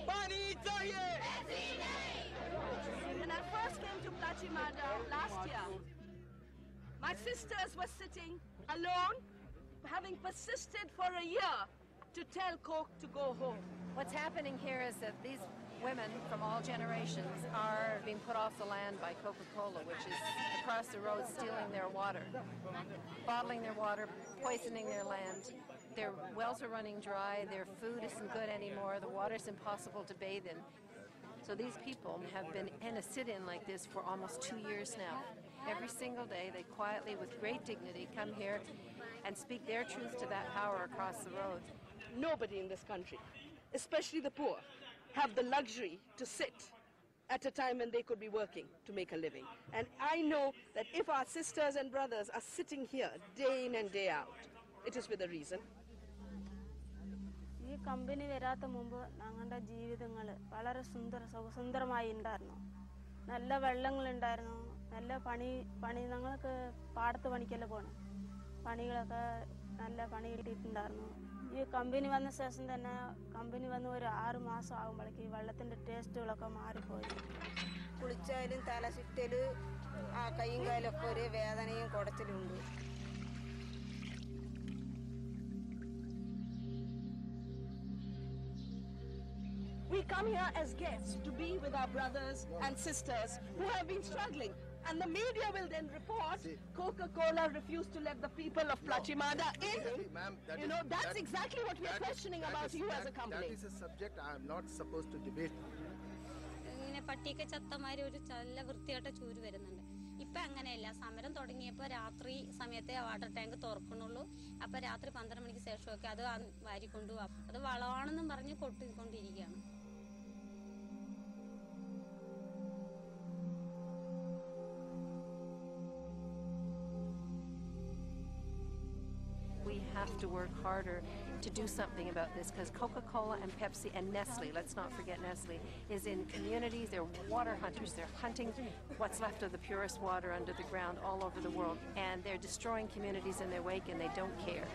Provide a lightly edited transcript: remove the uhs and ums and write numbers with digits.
पानी चाहिए। When I first came to Plachimada last year, my sisters were sitting alone, having persisted for a year to tell Coke to go home. What's happening here is that these women from all generations are being put off the land by Coca-Cola, which is across the road stealing their water, bottling their water, poisoning their land. Their wells are running dry, their food isn't good anymore, the water's impossible to bathe in. So these people have been in a sit-in like this for almost 2 years now. Every single day, they quietly, with great dignity, come here and speak their truth to that power across the road. Nobody in this country, especially the poor, have the luxury to sit at a time when they could be working to make a living. And I know that if our sisters and brothers are sitting here day in and day out, it is with a reason. ഈ company വരാത്ത മുമ്പ് ഞങ്ങളുടെ ജീവിതങ്ങൾ വളരെ സുന്ദരമായി ഉണ്ടായിരുന്നു. നല്ല വെള്ളങ്ങളുണ്ടായിരുന്നു, നല്ല പണി ഞങ്ങൾക്ക് പാടത്ത് പണിക്കല്ല പോകണം, പണികളൊക്കെ നല്ല പണി കിട്ടിയിട്ടുണ്ടായിരുന്നു. ഈ കമ്പനി വന്ന ശേഷം തന്നെ കമ്പനി വന്ന് ഒരു 6 മാസം ആകുമ്പോഴേക്ക് വെള്ളത്തിൻ്റെ ടേസ്റ്റുകളൊക്കെ മാറിപ്പോയി. കുളിച്ചാലും തല ചുറ്റൽ, ആ കൈയും കാലൊക്കെ ഒരു വേദനയും കുടച്ചിലും ഉണ്ട്. We come here as guests to be with our brothers and sisters who have been struggling. And the media will then report Coca-Cola refused to let the people of Plachimada in. You know, that's exactly what we are questioning about you as a company. That is a subject I am not supposed to debate. ഇങ്ങനെ പട്ടിയൊക്കെ ചത്തമാര് ഒരു നല്ല വൃത്തിയായിട്ട ചൂര് വരുന്നുണ്ട്. ഇപ്പം അങ്ങനെയല്ല. സമരം തുടങ്ങിയപ്പോൾ രാത്രി സമയത്തെ വാട്ടർ ടാങ്ക് തുറക്കണുള്ളൂ. അപ്പം രാത്രി 12 മണിക്ക് ശേഷമൊക്കെ അത് വാരിക്കൊണ്ടുപോകും. അത് വളമാണെന്നും പറഞ്ഞ് കൊട്ടിക്കൊണ്ടിരിക്കുകയാണ്. We have to work harder to do something about this, because Coca-Cola and Pepsi and Nestle, let's not forget Nestle, is in communities. They're water hunters. They're hunting what's left of the purest water under the ground all over the world, and they're destroying communities in their wake, and they don't care.